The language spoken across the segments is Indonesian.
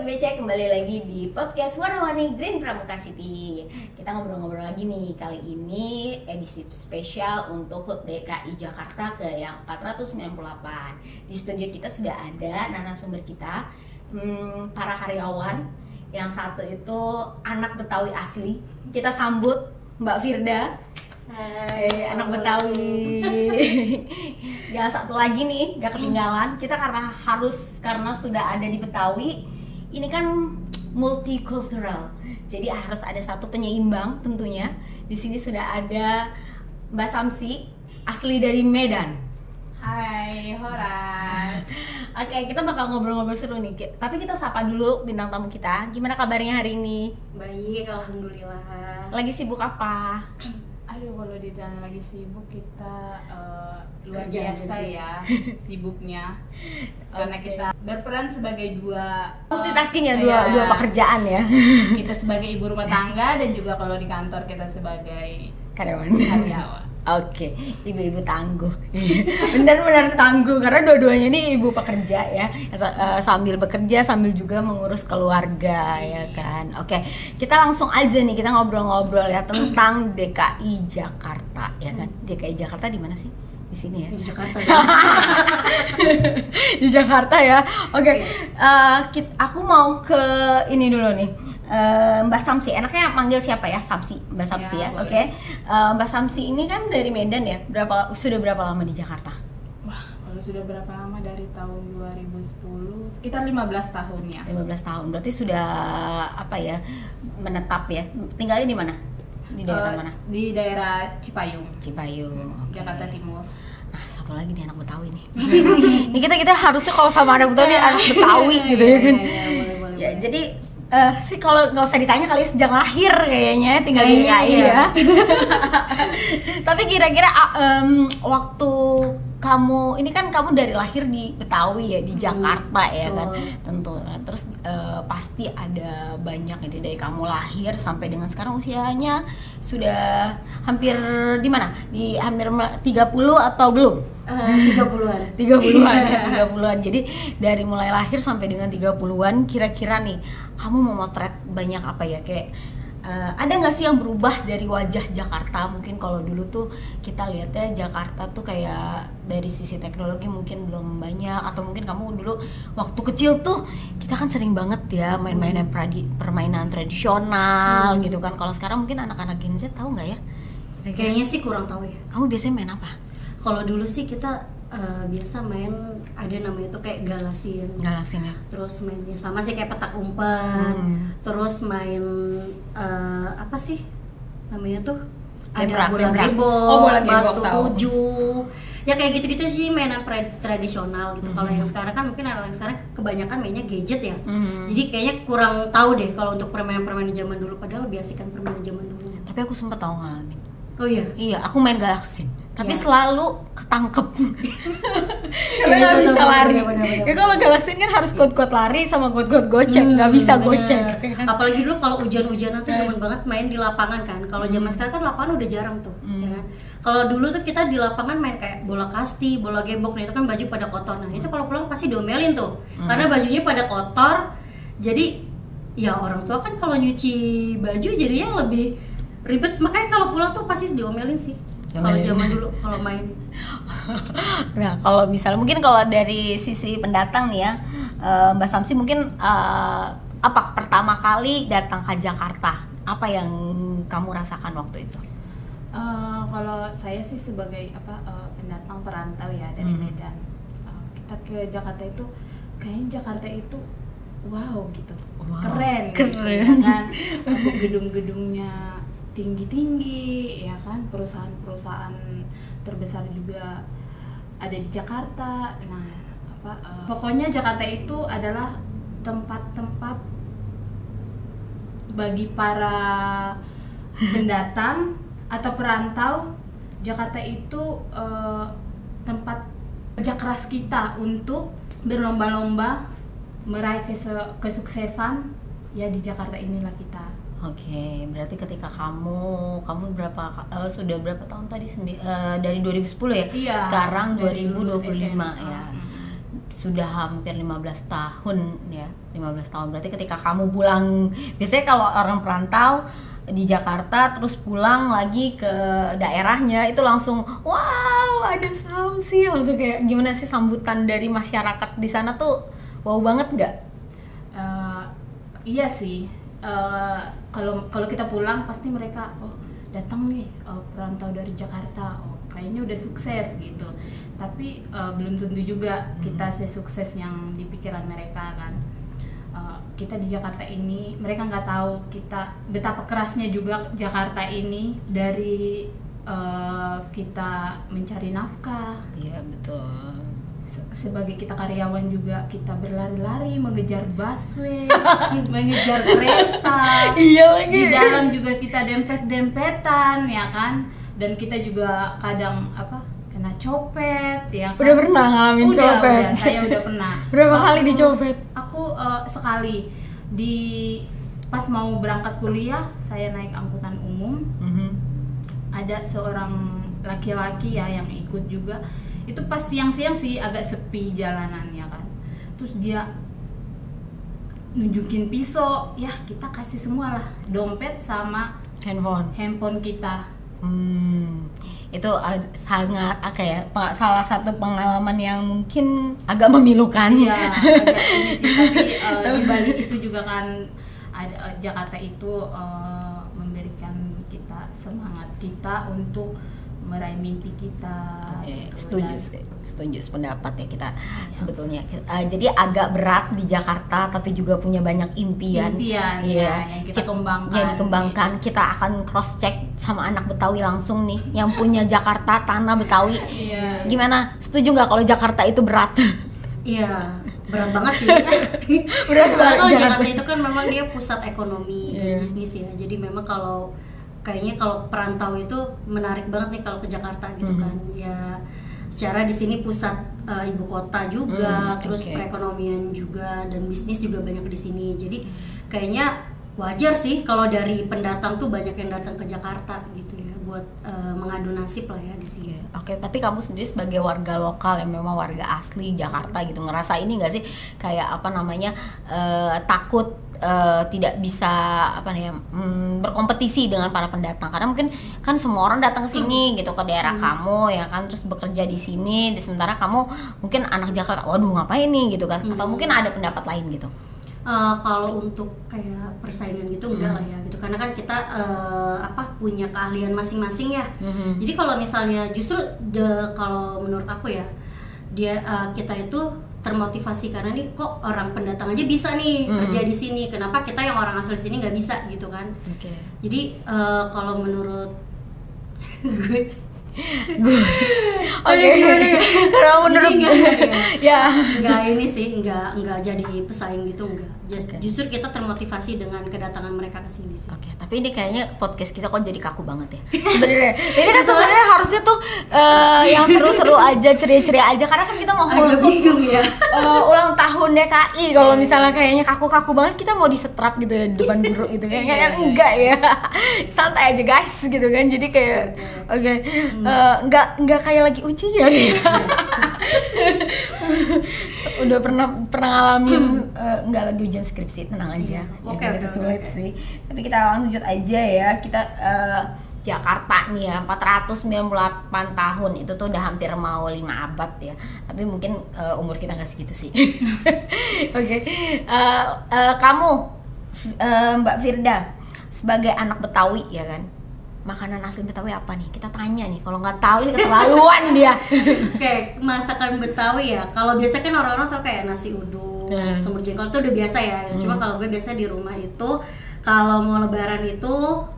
Sobat BC, kembali lagi di podcast Warna-Warni Green Pramuka City. Kita ngobrol-ngobrol lagi nih. Kali ini edisi spesial untuk HUT DKI Jakarta ke yang 498. Di studio kita sudah ada narasumber kita, para karyawan. Yang satu itu anak Betawi asli. Kita sambut Mbak Firda. Hai, anak Betawi. Yang satu lagi nih, gak ketinggalan. Kita karena sudah ada di Betawi. Ini kan multicultural. Jadi harus ada satu penyeimbang tentunya. Di sini sudah ada Mbak Samsi, asli dari Medan. Hai, Horas. Oke, kita bakal ngobrol-ngobrol seru nih. Tapi kita sapa dulu bintang tamu kita. Gimana kabarnya hari ini? Baik, alhamdulillah. Lagi sibuk apa? Aduh, kalau ditanya lagi sibuk kita luar Kerja biasa sih. ya sibuknya. Karena Oke. kita berperan sebagai dua Multitasking ya, iya. dua pekerjaan ya. Kita sebagai ibu rumah tangga dan juga kalau di kantor kita sebagai Karyawan. karyawan. Oke, ibu-ibu tangguh. Benar-benar tangguh karena dua-duanya ini ibu pekerja ya. Sambil bekerja sambil juga mengurus keluarga ya kan. Oke, kita langsung aja nih kita ngobrol-ngobrol ya tentang DKI Jakarta ya kan. DKI Jakarta di mana sih? Di sini ya. Di Jakarta. Di Jakarta ya. Oke, aku mau ke ini dulu nih. Mbak Samsi, enaknya manggil siapa ya? Samsi, Mbak Samsi ya. Ya, boleh. Oke. Mbak Samsi ini kan dari Medan ya. Sudah berapa lama di Jakarta? Wah, kalau sudah berapa lama dari tahun 2010? Sekitar 15 tahun ya. 15 tahun. Berarti sudah apa ya? Menetap ya. Tinggalnya di mana? Di daerah mana? Di daerah Cipayung, Cipayung. Oke. Jakarta Timur. Nah, satu lagi nih anak Betawi nih. Ini kita harusnya kalau sama anak Betawi anak Betawi gitu ya kan. Boleh. Ya, jadi sih kalau nggak usah ditanya kali ya, sejak lahir kayaknya tinggal di DKI Kayaknya ya. Tapi kira-kira waktu kamu ini kan kamu dari lahir di Betawi ya di Jakarta ya kan betul. tentu. Terus pasti ada banyak ini dari kamu lahir sampai dengan sekarang usianya sudah hampir di mana? Di hampir 30 atau belum? 30-an. 30-an ya, 30-an. Jadi dari mulai lahir sampai dengan 30-an kira-kira nih kamu mau motret banyak apa ya kayak ada nggak sih yang berubah dari wajah Jakarta? Mungkin kalau dulu tuh kita lihatnya Jakarta tuh kayak dari sisi teknologi mungkin belum banyak, atau mungkin kamu dulu waktu kecil tuh kita kan sering banget ya main-mainan permainan tradisional gitu kan. Kalau sekarang mungkin anak-anak Gen Z tahu nggak ya? Kayaknya sih kurang tahu ya. Kamu biasanya main apa? Kalau dulu sih kita biasa main ada namanya tuh kayak galasin. Galasin ya. Terus mainnya sama sih kayak petak umpet. Terus main apa sih namanya tuh? Gebrak, Ada bola gebrak. gebok, Oh, bola gebok, batu tahu. tujuh. Ya kayak gitu-gitu sih mainan tradisional gitu. Kalau yang sekarang kan mungkin anak yang sekarang kebanyakan mainnya gadget ya. Jadi kayaknya kurang tahu deh kalau untuk permainan-permainan zaman dulu, padahal lebih asik kan permainan zaman dulu. Tapi aku sempet tahu ngalamin. Oh iya. Iya, aku main galaksin. Tapi Ya. selalu ketangkep. Karena Iya, nggak bisa benar, lari. benar. Ya kalau galaksin kan harus kuat-kuat lari sama kuat-kuat gocek, nggak bisa Bener. gocek. Apalagi dulu kalau hujan-hujanan tuh demen banget main di lapangan kan. Kalau zaman sekarang kan lapangan udah jarang tuh, ya kan. Kalau dulu tuh kita di lapangan main kayak bola kasti, bola gebok, nah itu kan baju pada kotor. Nah itu kalau pulang pasti diomelin tuh, karena bajunya pada kotor. Jadi ya orang tua kan kalau nyuci baju jadinya lebih ribet. Makanya kalau pulang tuh pasti diomelin sih. Kalau Diomelin. zaman dulu kalau main. Nah, kalau misalnya mungkin kalau dari sisi pendatang nih ya, Mbak Samsi mungkin apa pertama kali datang ke Jakarta? Apa yang kamu rasakan waktu itu? Kalau saya sih sebagai pendatang perantau ya dari Medan, kita ke Jakarta itu kayaknya Jakarta itu wow gitu, Wow, keren, keren. Gitu, ya kan. Gedung-gedungnya tinggi-tinggi ya kan, perusahaan-perusahaan terbesar juga ada di Jakarta. Nah pokoknya Jakarta itu adalah tempat-tempat bagi para pendatang atau perantau. Jakarta itu tempat kerja keras kita untuk berlomba-lomba meraih kesuksesan ya. Di Jakarta inilah kita. Oke, berarti ketika kamu sudah berapa tahun tadi? Dari 2010 ya? Iya, Sekarang dari lulus 2025 SMA. ya. sudah hampir 15 tahun ya. 15 tahun berarti ketika kamu pulang, biasanya kalau orang perantau di Jakarta terus pulang lagi ke daerahnya itu langsung wow ada Samsi, langsung kayak gimana sih sambutan dari masyarakat di sana tuh wow banget nggak? Iya sih, kalau kita pulang pasti mereka datang nih perantau dari Jakarta, kayaknya udah sukses gitu. Tapi belum tentu juga kita sesukses yang di pikiran mereka kan. Kita di Jakarta ini, mereka nggak tahu kita betapa kerasnya juga Jakarta ini dari kita mencari nafkah. Iya betul. Sebagai kita karyawan juga kita berlari-lari mengejar busway, mengejar kereta. Iya lagi. Di dalam juga kita dempet-dempetan ya kan. Dan kita juga kadang kena copet ya kan. Udah pernah ngalamin copet? Udah, saya udah pernah. Berapa kali dicopet? Aku sekali pas mau berangkat kuliah, saya naik angkutan umum. Ada seorang laki-laki ya yang ikut juga. Itu pas siang-siang sih agak sepi jalanannya kan. Terus dia nunjukin pisau, ya kita kasih semua lah dompet sama handphone kita. Itu sangat salah satu pengalaman yang mungkin agak memilukan. Iya, agak ini sih, tapi di balik itu juga kan ada Jakarta itu memberikan kita semangat kita untuk meraih mimpi kita. Oke, gitu. setuju sependapat ya kita sebetulnya. Jadi agak berat di Jakarta tapi juga punya banyak impian. Ya, yang kita kembangkan. Yang dikembangkan, kita akan cross check sama anak Betawi langsung nih yang punya Jakarta, tanah Betawi. Iya. Gimana? Setuju nggak kalau Jakarta itu berat? Iya, berat banget sih. Berat banget. Kalau Jakarta itu kan memang dia pusat ekonomi dan bisnis ya. Jadi memang kayaknya kalau perantau itu menarik banget nih kalau ke Jakarta gitu kan. Ya secara di sini pusat ibu kota juga, terus perekonomian juga dan bisnis juga banyak di sini. Jadi kayaknya wajar sih kalau dari pendatang tuh banyak yang datang ke Jakarta gitu ya buat mengadu nasib lah ya di sini. Oke, tapi kamu sendiri sebagai warga lokal yang memang warga asli Jakarta gitu, ngerasa ini nggak sih kayak takut tidak bisa berkompetisi dengan para pendatang, karena mungkin kan semua orang datang ke sini gitu ke daerah kamu ya kan, terus bekerja di sini, sementara kamu mungkin anak Jakarta, waduh ngapain nih gitu kan, atau mungkin ada pendapat lain gitu. Kalau untuk kayak persaingan gitu enggak lah ya gitu, karena kan kita punya keahlian masing-masing ya. Jadi kalau misalnya justru kalau menurut aku ya kita itu termotivasi karena nih kok orang pendatang aja bisa nih kerja di sini, kenapa kita yang orang asli sini nggak bisa gitu kan. Jadi kalau menurut Kalau menurut nggak ini sih nggak jadi pesaing gitu, enggak. Justru kita termotivasi dengan kedatangan mereka ke sini sih. Oke, tapi ini kayaknya podcast kita kok jadi kaku banget ya sebenarnya. Ini kan sebenarnya harusnya tuh yang seru-seru aja, ceria-ceria aja, karena kan kita mau ulang tahun DKI. Kalau misalnya kayaknya kaku-kaku banget, kita mau disetrap gitu ya di depan guru gitu kan. Kayaknya enggak ya. Santai aja guys gitu kan. Jadi kayak enggak kayak lagi ujian ya. Udah pernah ngalamin enggak lagi ujian skripsi, tenang aja. Itu sulit sih. Tapi kita lanjut aja ya. Kita Jakarta nih ya, 498 tahun, itu tuh udah hampir mau 5 abad ya. Tapi mungkin umur kita nggak segitu sih. Oke. Kamu Mbak Firda sebagai anak Betawi ya kan, makanan asli Betawi apa nih? Kita tanya nih, kalau nggak tahu ini keterlaluan dia. Oke, masakan Betawi ya. Kalau biasa kan orang-orang tau kayak nasi uduk, semur jengkol itu udah biasa ya. Cuma kalau gue biasa di rumah itu kalau mau lebaran itu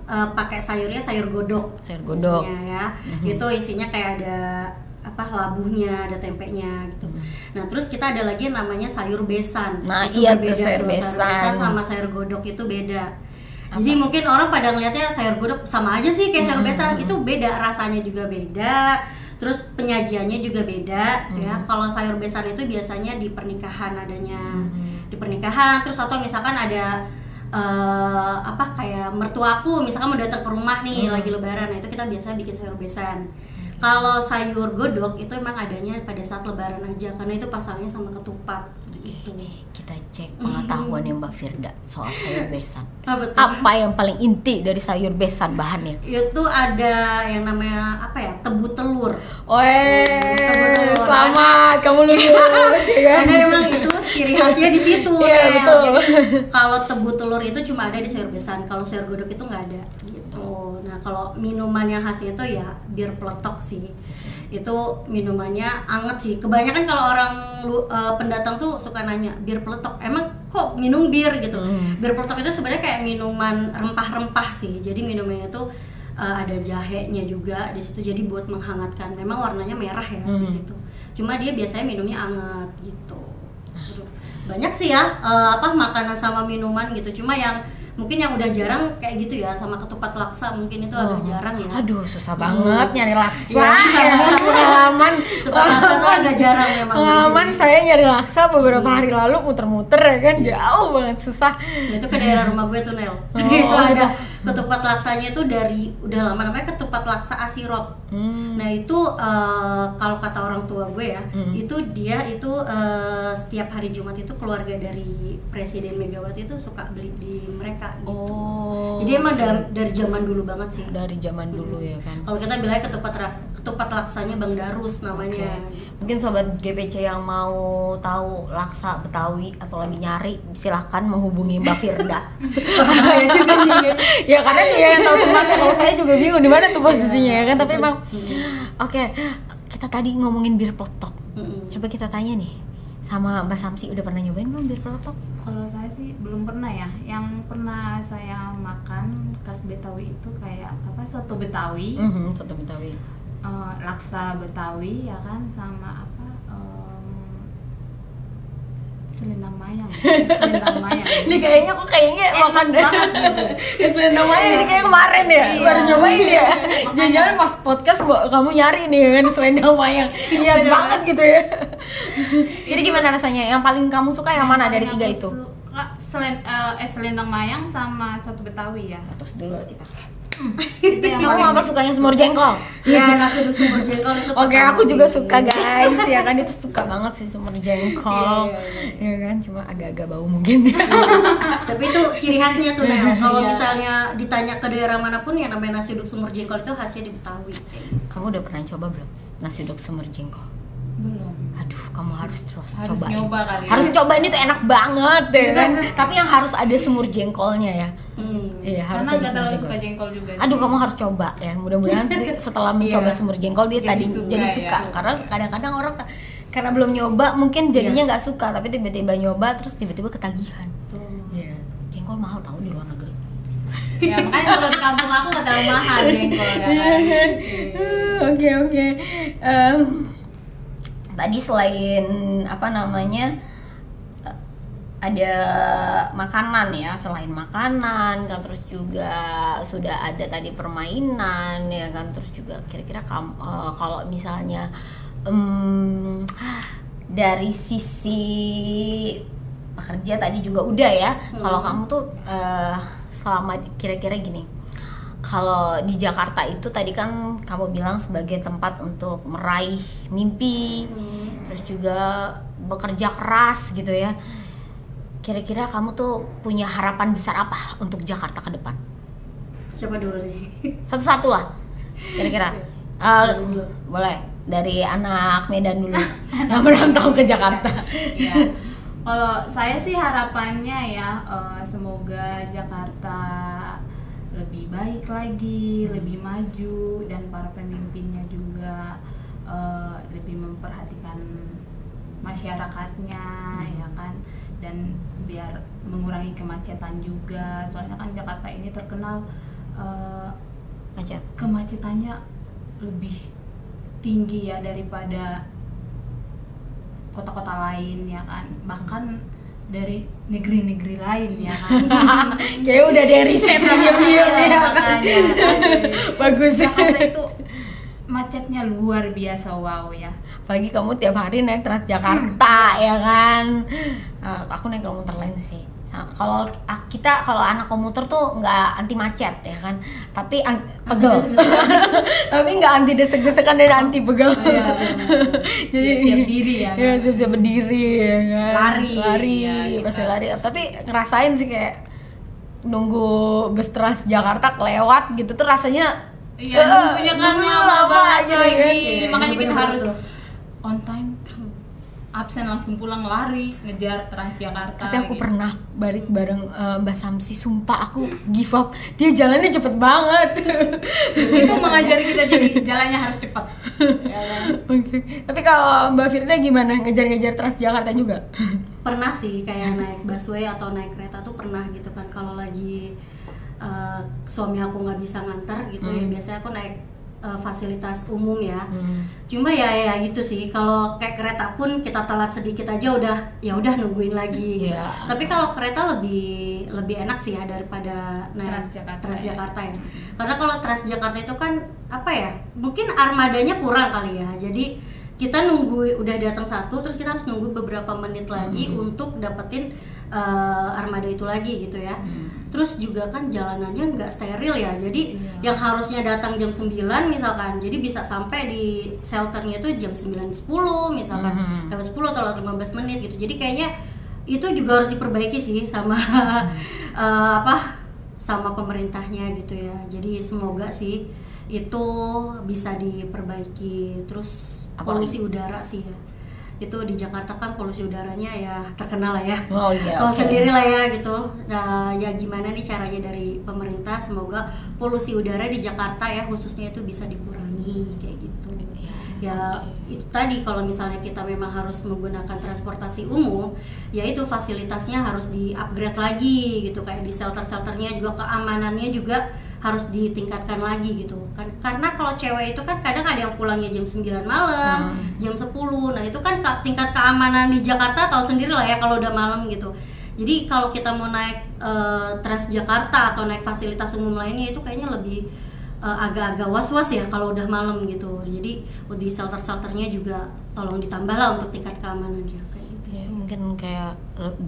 pakai sayurnya sayur godok. Isinya, ya. Itu isinya kayak ada labuhnya, ada tempenya gitu. Nah, terus kita ada lagi yang namanya sayur besan. Nah, itu iya berbeda tuh sayur besan sama sayur godok itu beda. Jadi mungkin orang pada ngeliatnya sayur godok sama aja sih kayak sayur besan, itu beda, rasanya juga beda, terus penyajiannya juga beda ya. Kalau sayur besan itu biasanya di pernikahan adanya, di pernikahan, terus atau misalkan ada kayak mertuaku misalkan mau datang ke rumah nih lagi lebaran, nah itu kita biasa bikin sayur besan. Kalau sayur godok itu emang adanya pada saat lebaran aja karena itu pasalnya sama ketupat gitu. Kita cek pengetahuannya Mbak Firda soal sayur besan. Apa tuh? Apa yang paling inti dari sayur besan bahannya? Itu ada yang namanya apa ya? Tebu telur. Tebu telur. Selamat, kamu lulus ya kan? Karena emang itu ciri khasnya di situ. Iya, Nel. betul. Jadi kalau tebu telur itu cuma ada di sayur besan. Kalau sayur godok itu nggak ada gitu. Nah, kalau minuman yang khasnya itu ya bir peletok sih. Itu minumannya anget sih. Kebanyakan kalau orang pendatang tuh suka nanya bir peletok. Emang kok minum bir gitu? Bir peletok itu sebenarnya kayak minuman rempah-rempah sih. Jadi minumannya tuh ada jahenya juga di situ. Jadi buat menghangatkan. Memang warnanya merah ya di situ. Cuma dia biasanya minumnya anget gitu. Banyak sih ya makanan sama minuman gitu. Cuma yang mungkin yang udah jarang kayak gitu ya sama ketupat laksa mungkin itu agak jarang ya. Aduh, susah banget nyari laksa. Iya. Pengalaman Ketupat laksa tuh agak jarang memang. Pengalaman saya nyari laksa beberapa hari lalu muter-muter ya kan, jauh banget, susah. Nah, itu ke daerah rumah gue tuh Nel. Itu ada ketupat laksanya itu dari udah lama namanya ketupat laksa Asirot. Nah itu kalau kata orang tua gue ya, itu dia itu setiap hari Jumat itu keluarga dari Presiden Megawati itu suka beli di mereka gitu. Jadi emang dari zaman dulu banget sih. Dari zaman dulu ya kan. Kalau kita bilangnya ketupat laksanya Bang Darus namanya. Mungkin sobat GPC yang mau tahu laksa Betawi atau lagi nyari, silahkan menghubungi Mbak Firda. Ya juga nih. Ya karena dia yang tahu tempatnya. Kalau saya juga bingung di mana tuh posisinya ya kan. Tapi emang kita tadi ngomongin bir peletok. Coba kita tanya nih sama Mbak Samsi, udah pernah nyobain belum bir peletok? Kalau saya sih belum pernah ya. Yang pernah saya makan khas Betawi itu kayak soto Betawi, Soto Betawi, laksa Betawi ya kan, sama selendang mayang. Ini kayaknya makan banget gitu. selendang mayang ini kayak kemarin ya, baru nyobain ya. Jangan-jangan pas podcast kamu nyari nih kan selendang mayang, lihat banget gitu ya. Jadi gimana rasanya? Yang paling kamu suka yang mana dari tiga itu? Selendang mayang sama soto Betawi ya. Terus dulu kita. Itu yang Kamu apa sukanya semur jengkol? Ya nasi uduk semur jengkol itu. Oke, pertama aku juga sih. suka guys, ya kan, itu suka banget sih semur jengkol. Iya. Ya kan, cuma agak-agak bau mungkin. Tapi itu ciri khasnya tuh Nel. Kalau misalnya ditanya ke daerah manapun yang namanya nasi uduk semur jengkol itu khasnya di Betawi. Kamu udah pernah coba belum nasi uduk semur jengkol? belum. Aduh, kamu harus Harus cobain. nyoba kali ya. Harus cobain, itu enak banget ya kan. Tapi yang harus ada semur jengkolnya ya. Iya, harus Karena ada nggak semur terlalu jengkol. suka jengkol juga. Aduh, kamu harus coba ya. Mudah-mudahan sih setelah mencoba Iya. semur jengkol dia jadi suka. ya. Karena kadang-kadang orang karena belum nyoba mungkin jadinya nggak suka, tapi tiba-tiba nyoba terus tiba-tiba ketagihan. Iya. Jengkol mahal tahu di luar negeri. Ya makanya kalau di kampung aku nggak terlalu mahal jengkol ya kan. Oke. Tadi selain ada makanan ya, selain makanan kan, terus juga sudah ada tadi permainan ya kan, terus juga kira-kira kalau misalnya dari sisi pekerja tadi juga udah ya. Kalau kamu tuh selama kira-kira gini, kalau di Jakarta itu tadi kan kamu bilang sebagai tempat untuk meraih mimpi, terus juga bekerja keras gitu ya. Kira-kira kamu tuh punya harapan besar apa untuk Jakarta ke depan? Siapa dulu nih? Satu-satu lah, kira-kira. Boleh dari anak Medan dulu yang merantau ke Jakarta. Ya. Kalau saya sih harapannya ya semoga Jakarta lebih baik lagi, lebih maju, dan para pemimpinnya juga lebih memperhatikan masyarakatnya ya kan, dan biar mengurangi kemacetan juga. Soalnya kan Jakarta ini terkenal Macet. kemacetannya lebih tinggi ya daripada kota-kota lain ya kan, bahkan dari negeri-negeri lain ya kan. Kayak udah ada riset diam-diam ya kan. Makanya kan, Bagus. Jakarta itu macetnya luar biasa, wow ya. Apalagi kamu tiap hari naik Transjakarta ya kan. Aku naik komuter lain sih Kalau kalau anak komuter tuh nggak anti macet ya kan, tapi pegel. Tapi nggak anti desek-desekan dan anti pegel. Jadi siap diri ya. Ya siap berdiri ya kan. Lari ya, pasti lari. Tapi ngerasain sih kayak nunggu bus Trans Jakarta kelewat gitu tuh rasanya. Iya, nunggunya kan lama banget lagi. Kan? Makanya kita harus on time. Absen langsung pulang lari ngejar Transjakarta. Tapi aku pernah balik bareng Mbak Samsi, sumpah aku give up. Dia jalannya cepet banget. Itu mengajari kita jadi jalannya harus cepat. Ya kan? Oke. Tapi kalau Mbak Firda gimana, ngejar-ngejar Transjakarta juga? Pernah sih kayak naik busway atau naik kereta tuh pernah gitu kan, kalau lagi suami aku nggak bisa nganter gitu ya biasanya aku naik fasilitas umum ya. Cuma ya gitu sih, kalau kayak kereta pun kita telat sedikit aja udah nungguin lagi gitu. Tapi kalau kereta lebih enak sih ya daripada naik Transjakarta ya. Karena kalau Transjakarta itu kan apa ya, mungkin armadanya kurang kali ya, jadi kita nunggu udah datang satu terus kita harus nunggu beberapa menit lagi untuk dapetin armada itu lagi gitu ya. Terus juga kan jalanannya nggak steril ya, jadi yang harusnya datang jam 9 misalkan, jadi bisa sampai di shelternya itu jam 9.10 misalkan, dapat 10 atau 15 menit gitu. Jadi kayaknya itu juga harus diperbaiki sih sama sama pemerintahnya gitu ya. Jadi semoga sih itu bisa diperbaiki. Terus polusi udara sih ya, itu di Jakarta kan polusi udaranya ya terkenal lah ya. Tahu sendiri lah ya gitu. Nah, ya gimana nih caranya dari pemerintah, semoga polusi udara di Jakarta ya khususnya itu bisa dikurangi kayak gitu. Ya itu tadi, kalau misalnya kita memang harus menggunakan transportasi umum, ya itu fasilitasnya harus di-upgrade lagi gitu, kayak di shelter-shelternya juga, keamanannya juga harus ditingkatkan lagi gitu kan. Karena kalau cewek itu kan kadang ada yang pulangnya jam 9 malam, jam 10. Nah, itu kan tingkat keamanan di Jakarta tahu sendiri lah ya kalau udah malam gitu. Jadi kalau kita mau naik Transjakarta atau naik fasilitas umum lainnya itu kayaknya lebih agak-agak was-was ya kalau udah malam gitu. Jadi di shelter-shelternya juga tolong ditambah lah untuk tingkat keamanannya kayak gitu. Ya, mungkin kayak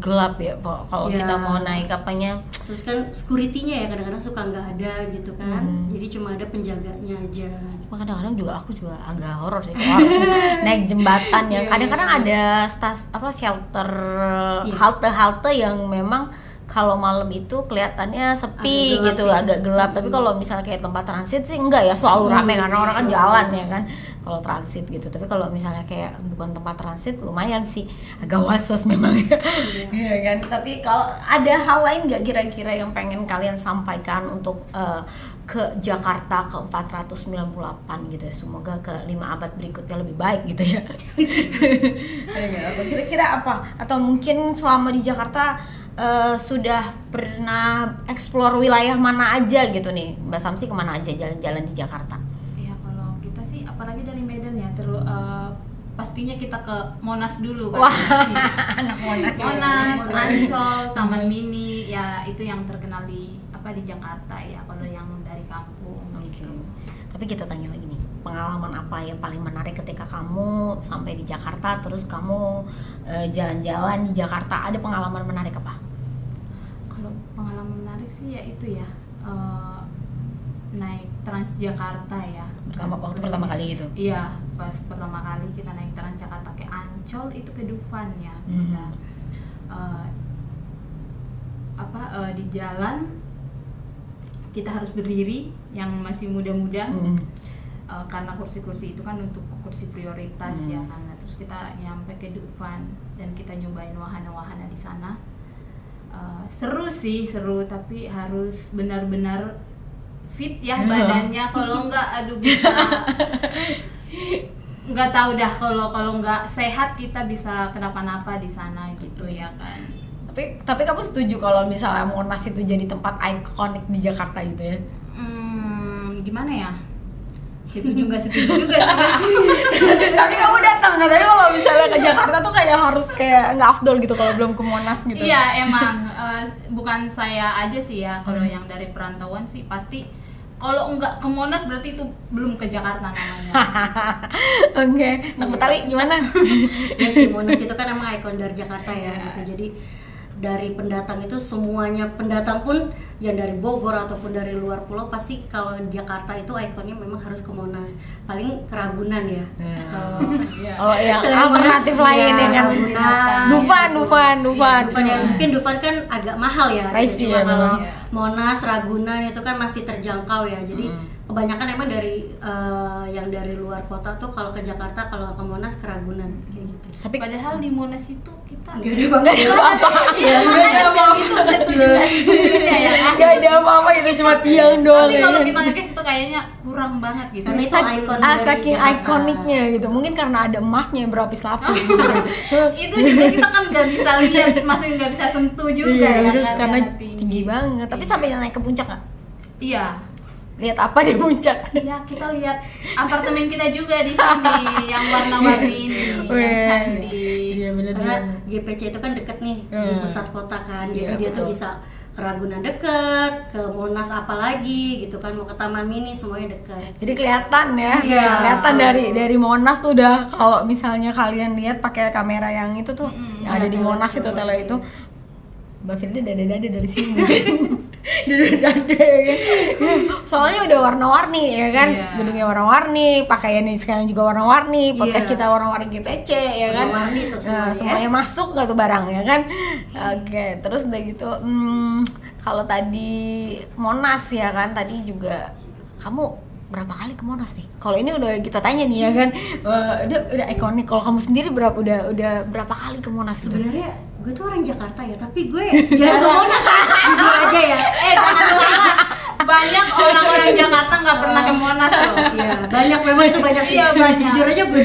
gelap ya kalau kita mau naik apanya. Terus kan security-nya ya kadang-kadang suka nggak ada gitu kan. Jadi cuma ada penjaganya aja. Kadang-kadang juga aku juga agak horor sih kalau harus naik jembatan ya. Kadang-kadang ada shelter, halte-halte yang memang kalau malam itu kelihatannya sepi agak gitu, agak gelap. Tapi kalau misalnya kayak tempat transit sih enggak ya, selalu ramai karena orang kan jalan ya kan kalau transit gitu. Tapi kalau misalnya kayak bukan tempat transit lumayan sih agak was-was memang ya. Iya kan. Tapi kalau ada hal lain nggak kira-kira yang pengen kalian sampaikan untuk ke Jakarta ke 498 gitu ya, semoga ke 5 abad berikutnya lebih baik gitu ya. Kira-kira apa? Atau mungkin selama di Jakarta sudah pernah explore wilayah mana aja gitu nih, Mbak Samsi kemana aja jalan-jalan di Jakarta? Ya kalau kita sih apalagi dari Medan ya, pastinya kita ke Monas dulu kan. Wah, anak Monas. Ancol, Taman Mini, ya itu yang terkenal di Jakarta ya kalau yang dari kampung. Gitu. Tapi kita tanya lagi nih, pengalaman apa yang paling menarik ketika kamu sampai di Jakarta, terus kamu jalan-jalan di Jakarta, ada pengalaman menarik apa? Kalau pengalaman menarik sih ya itu ya, naik Transjakarta ya. Waktu pertama kali itu? Iya, pas pertama kali kita naik Transjakarta ke Ancol itu ke Dufan ya. Kita di jalan kita harus berdiri, yang masih muda-muda. Karena kursi-kursi itu kan untuk kursi prioritas ya kan. Terus kita nyampe ke Dufan dan kita nyobain wahana-wahana di sana. Seru sih, tapi harus benar-benar fit ya badannya. Kalau enggak aduh bisa nggak tahu dah, kalau nggak sehat kita bisa kenapa-napa di sana gitu ya kan. Tapi kamu setuju kalau misalnya Monas itu jadi tempat ikonik di Jakarta gitu ya? Gimana ya? Setuju setuju juga sih. Tapi kamu datang katanya kalau misalnya ke Jakarta tuh kayak harus kayak nggak afdol gitu kalau belum ke Monas gitu. Iya emang, bukan saya aja sih ya, kalau yang dari perantauan sih pasti kalau nggak ke Monas berarti itu belum ke Jakarta namanya. Oke. Nah, Betawi gimana? Ya sih, Monas itu kan emang ikon dari Jakarta ya gitu. Jadi dari pendatang itu semuanya, pendatang pun yang dari Bogor ataupun dari luar pulau pasti kalau Jakarta itu ikonnya memang harus ke Monas, paling ke Ragunan ya. Kalau yang Selain alternatif Monas, lain ya kan. Ragunan. Dufan. Ya, mungkin Dufan kan agak mahal ya. Pricey Cuma ya kalau memang. Monas, Ragunan itu kan masih terjangkau ya. Jadi kebanyakan emang dari yang dari luar kota tuh kalau ke Jakarta, kalau ke Monas ke Ragunan kayak gitu. Tapi Padahal di Monas itu kita Gak ada apa-apa. Iya, nggak ada apa-apa itu setuju-setujunya ya kan. gak ada apa-apa itu cuma tiang doang. Tapi kalau ya. kita nge-case itu kayaknya kurang banget gitu. Karena itu ikon dari saking Jakarta. ikoniknya gitu. Mungkin karena ada emasnya yang berlapis-lapis gitu. Itu juga kita kan nggak bisa lihat, maksudnya nggak bisa sentuh juga Iya, ya terus kan, karena karena tinggi banget. Tapi sampai naik ke puncak nggak? Iya. Lihat apa di puncak? Ya kita lihat apartemen kita juga di sini yang warna-warni ini, yang Weh. cantik. Iya benar Karena GPC itu kan deket nih di pusat kota kan, jadi Iya, dia tuh betul. bisa ke Ragunan deket, ke Monas apalagi gitu kan, mau ke Taman Mini semuanya deket. Jadi kelihatan ya, Iya. kelihatan dari Monas tuh udah, kalau misalnya kalian lihat pakai kamera yang itu tuh yang ada di Monas itu tele itu, Mbak Firda dada-dada dari sini dada-dada ya kan. Soalnya udah warna-warni ya kan, Iya. gedungnya warna-warni, pakaiannya sekarang juga warna-warni, podcast Iya. kita warna-warni GPC ya kan. Warna-warni tuh semuanya. Semuanya masuk gak tuh barang ya kan. Oke, terus udah gitu kalau tadi Monas ya kan, tadi juga kamu berapa kali ke Monas nih? Kalau ini udah kita tanya nih ya kan, udah ikonik. Kalau kamu sendiri udah berapa kali ke Monas gitu? Sebenarnya gue tuh orang Jakarta ya, tapi gue jarang ke Monas, jujur aja ya. Jangan lupa, banyak orang-orang Jakarta nggak pernah ke Monas loh. Iya, banyak memang itu banyak sih. Iya, banyak. Jujur aja gue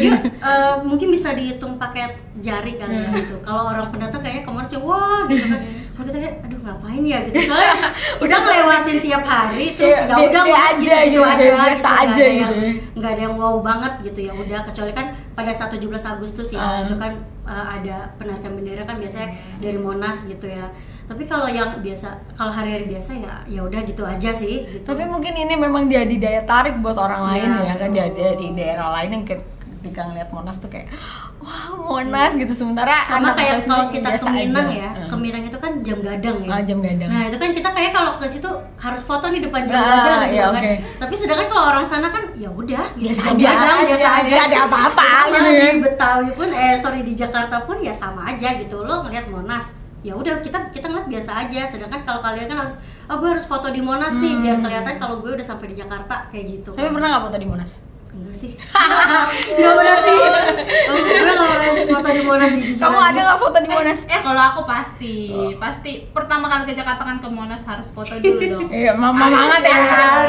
mungkin bisa dihitung pakai jari kali ya gitu. Kalau orang pendatang kayaknya ke Monas wah gitu kan. Kalau kita kayak aduh ngapain ya gitu. Soalnya udah ngelewatin tiap hari terus Iya, ya udah dia Monas aja gitu gitu, aja biasa gitu. Nggak aja ada yang- gitu ya. nggak ada yang wow banget gitu ya udah, kecuali kan pada saat 17 Agustus ya itu kan ada penarikan bendera kan biasanya dari Monas gitu ya. Tapi kalau yang biasa, kalau hari-hari biasa ya udah gitu aja sih gitu. Tapi mungkin ini memang jadi daya tarik buat orang lain Iya, ya kan, betul. di daerah lain yang ketika ngeliat Monas tuh kayak wah Monas gitu, sementara Sama anak kayak kita kalau sendiri kita biasa ke Minang aja. ya, ke Minang itu kan jam gadang ya. Jam gadang. Nah itu kan kita kayak kalau ke situ harus foto di depan jam Ah, gadang gitu iya, kan. oke. Tapi sedangkan kalau orang sana kan ya udah Biasa jam aja, gadang, biasa aja. nggak ada apa-apa Sama gitu di kan. Betawi pun di Jakarta pun ya sama aja gitu. Lo ngeliat Monas ya udah kita ngeliat biasa aja, sedangkan kalau kalian kan harus gue harus foto di Monas nih biar kelihatan kalau gue udah sampai di Jakarta kayak gitu. Tapi pernah nggak foto di Monas? Enggak sih. Enggak pernah sih. Gue enggak pernah foto di Monas sih jujur Kamu aja. ada nggak foto di Monas? Kalau aku pasti pertama kali ke Jakarta kan ke Monas harus foto dulu dong. Iya, mama banget ya,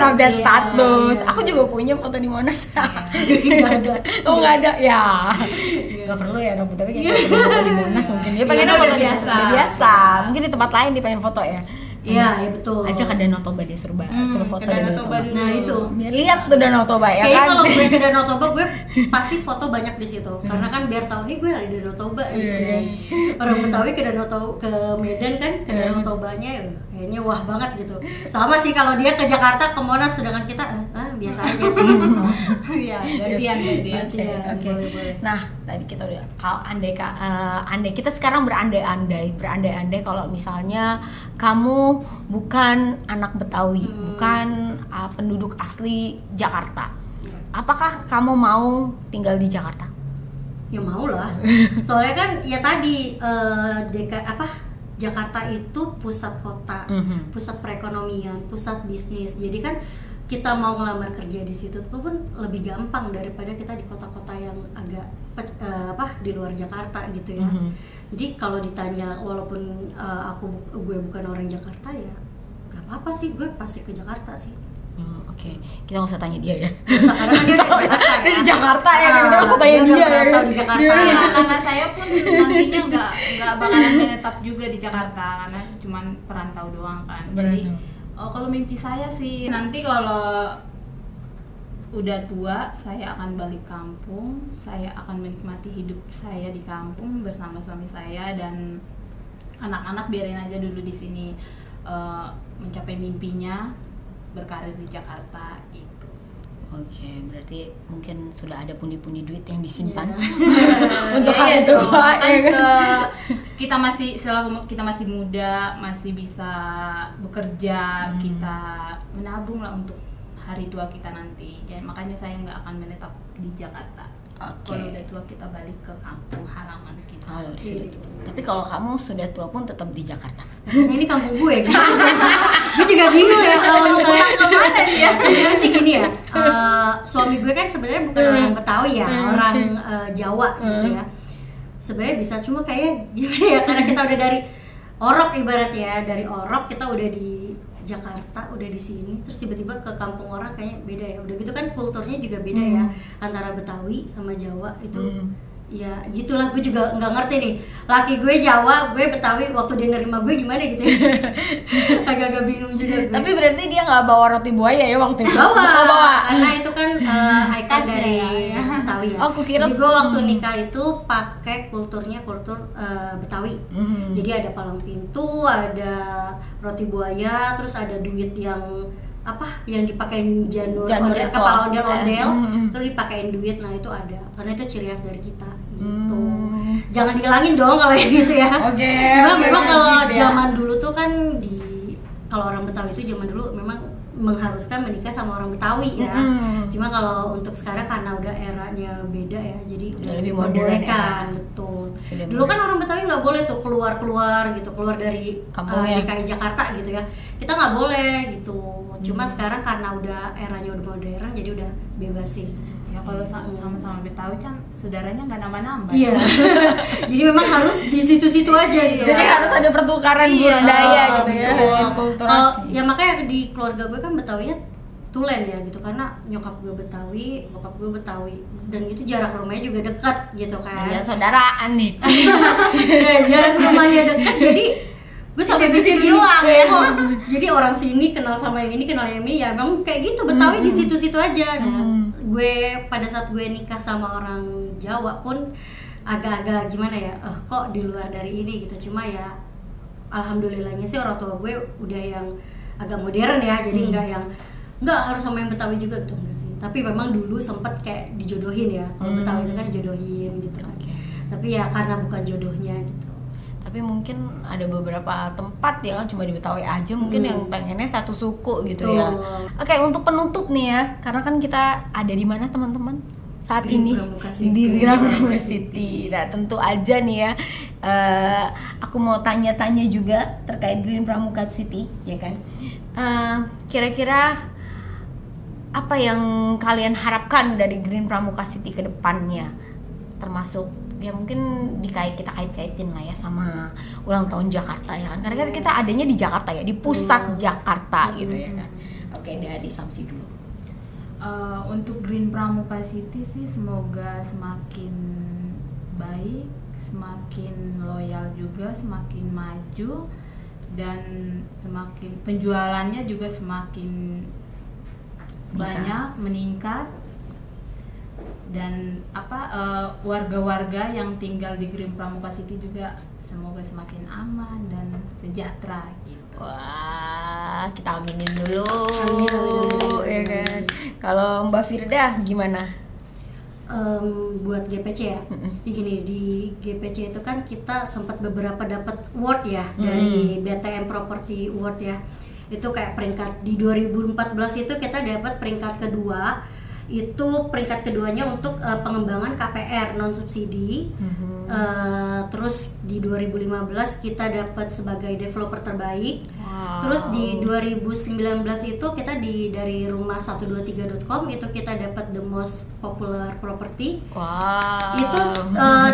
update iya, status. iya. Aku juga punya foto di Monas. Nggak ada. Oh nggak ada, ya. Nggak perlu ya, Rob. Tapi kayak gitu foto di Monas mungkin. Dia pengennya udah foto di biasa. udah biasa. Mungkin di tempat lain dia pengen foto ya. Iya, ya betul. Ajak ke Danau Toba dia suruh foto ke di Danau Danau Toba Toba. dulu. Nah itu. Biar lihat tuh Danau Toba ya Kayaknya kan. kalau gue ke Danau Toba gue pasti foto banyak di situ. Karena kan biar tahu nih gue ada di Danau Toba gitu. Iya. Orang Betawi ke Danau Toba, ke Medan kan, ke Danau Tobanya ya kayaknya wah banget gitu. Sama sih kalau dia ke Jakarta, ke Monas, sedangkan kita biasa aja sih gitu. Iya, gantian. Oke, Iya, oke. boleh. Nah, tadi kita udah kalau andai kita sekarang berandai-andai kalau misalnya kamu bukan anak Betawi, bukan penduduk asli Jakarta. Apakah kamu mau tinggal di Jakarta? Ya mau lah. Soalnya kan ya tadi Jakarta itu pusat kota, pusat perekonomian, pusat bisnis. Jadi kan kita mau ngelamar kerja di situ tuh pun lebih gampang daripada kita di kota-kota yang agak di luar Jakarta gitu ya. Jadi kalau ditanya walaupun gue bukan orang Jakarta ya gak apa-apa sih, gue pasti ke Jakarta sih. Oke. Kita nggak usah tanya dia ya. Sekarang kan dia di Jakarta ya. Dia di Jakarta ya, kita nggak usah tanya Dia dia nggak ya. merantau di Jakarta. Ya, karena saya pun nantinya nggak bakalan menetap juga di Jakarta karena cuman perantau doang kan. Jadi kalau mimpi saya sih nanti kalau udah tua saya akan balik kampung, saya akan menikmati hidup saya di kampung bersama suami saya dan anak-anak biarin aja dulu di sini mencapai mimpinya berkarir di Jakarta itu. Oke, berarti mungkin sudah ada pundi-pundi duit yang disimpan untuk hal itu. Kita masih selama kita masih muda, masih bisa bekerja, kita menabung lah untuk hari tua kita nanti. Jadi makanya saya nggak akan menetap di Jakarta. Oke. Kalau udah tua kita balik ke kampung halaman kita. Kalau sudah tua. Tapi kalau kamu sudah tua pun tetap di Jakarta. Nah, ini kampung gue kan. Gue juga bingung ya kalau misalnya kemana dia. Sebenarnya sih gini ya. Suami gue kan sebenarnya bukan orang Betawi ya, orang Jawa gitu ya. Sebenarnya bisa, cuma kayak gimana ya, karena kita udah dari Orok ibaratnya, dari Orok kita udah di Jakarta, udah di sini, terus tiba-tiba ke kampung orang kayaknya beda ya. Udah gitu kan kulturnya juga beda ya, antara Betawi sama Jawa itu. Ya gitulah, gue juga nggak ngerti nih, laki gue Jawa, gue Betawi, waktu dia nerima gue gimana gitu ya. Agak-agak bingung juga gue. Tapi berarti dia nggak bawa roti buaya ya waktu itu? Bawa. Karena itu kan ikon dari Betawi ya. Oh, aku kira jadi gue waktu nikah itu pakai kultur Betawi. Jadi ada palang pintu, ada roti buaya, terus ada duit yang yang dipakein janur kepala ondel-ondel, terus dipakein duit. Nah itu ada, karena itu ciri khas dari kita gitu. Jangan dihilangin dong kalau yang gitu ya. Oke. Memang kalau zaman dulu tuh kan kalau orang Betawi itu zaman dulu memang mengharuskan menikah sama orang Betawi ya. Cuma kalau untuk sekarang karena udah eranya beda ya, jadi udah lebih modern kan, betul. Sudah Dulu kan orang Betawi nggak boleh tuh keluar gitu, keluar dari kampungnya, DKI Jakarta gitu ya. Kita nggak boleh gitu. Cuma sekarang karena udah eranya udah modern, jadi udah bebas sih. Ya kalau sama-sama Betawi kan saudaranya nggak nambah-nambah. Iya. Jadi memang harus di situ-situ aja gitu. Jadi harus ada pertukaran budaya gitu ya. Kulturasi. Ya makanya di keluarga gue kan Betawinya tulen ya gitu, karena nyokap gue Betawi, bokap gue Betawi, dan itu jarak rumahnya juga dekat gitu kan. Ya saudaraan nih. Jarak rumahnya dekat, jadi gue sampai pikir doang ya. Jadi orang sini kenal sama yang ini, kenal yang ini, ya emang kayak gitu Betawi di situ-situ aja. Nah, gue pada saat gue nikah sama orang Jawa pun agak-agak gimana ya, kok di luar dari ini gitu. Cuma ya alhamdulillahnya sih orang tua gue udah yang agak modern ya, jadi nggak harus sama yang Betawi juga gitu, enggak sih. Tapi memang dulu sempet kayak dijodohin ya, kalau Betawi itu kan dijodohin gitu. Tapi ya karena bukan jodohnya gitu. Tapi mungkin ada beberapa tempat ya kan cuma di Betawi aja mungkin yang pengennya satu suku gitu ya. Oke, untuk penutup nih ya, karena kan kita ada di mana teman-teman saat ini di Green Pramuka City. Nah tentu aja nih ya, aku mau tanya-tanya juga terkait Green Pramuka City ya kan. Kira-kira apa yang kalian harapkan dari Green Pramuka City ke depannya, termasuk ya mungkin kita kait-kaitin lah ya sama ulang tahun Jakarta ya kan, karena kita adanya di Jakarta ya, di pusat Jakarta gitu ya kan. Oke, dari Samsi dulu. Untuk Green Pramuka City sih semoga semakin baik, semakin loyal juga, semakin maju, dan semakin penjualannya juga semakin banyak meningkat. Dan warga-warga yang tinggal di Green Pramuka City juga semoga semakin aman dan sejahtera gitu. Wah, kita aminin dulu. Ya kan. Kalau Mbak Firda gimana? Buat GPC ya, gini, di GPC itu kan kita sempat beberapa dapat award ya dari BTM Property Award ya. Itu kayak peringkat di 2014 itu kita dapat peringkat kedua. Itu peringkat keduanya untuk pengembangan KPR non subsidi. Terus di 2015 kita dapat sebagai developer terbaik. Terus di 2019 itu kita dari rumah123.com itu kita dapat the most popular property. Itu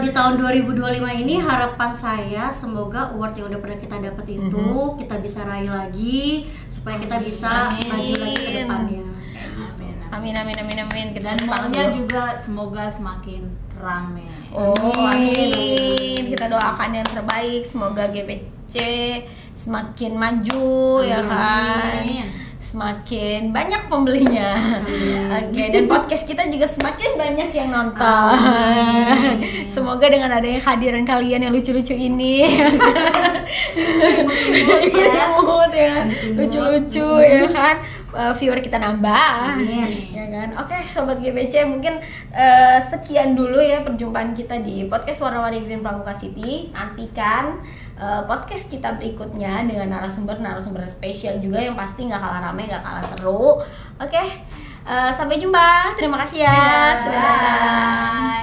di tahun 2025 ini harapan saya semoga award yang udah pernah kita dapat itu kita bisa raih lagi supaya kita bisa maju lagi ke depannya. Amin. Dan maunya juga semoga semakin rame. Amin. Kita doakan yang terbaik, semoga GPC semakin maju ya kan. Semakin banyak pembelinya. Oke, dan podcast kita juga semakin banyak yang nonton. Semoga dengan adanya kehadiran kalian yang lucu-lucu ini, imut ya kan, lucu-lucu ya kan, viewer kita nambah. Amin. Ya kan? Oke, sobat GBC, mungkin sekian dulu ya perjumpaan kita di podcast Warna-Warni Green Pramuka City. Nantikan podcast kita berikutnya dengan narasumber spesial juga yang pasti nggak kalah ramai, nggak kalah seru. Oke, sampai jumpa. Terima kasih ya sudah datang.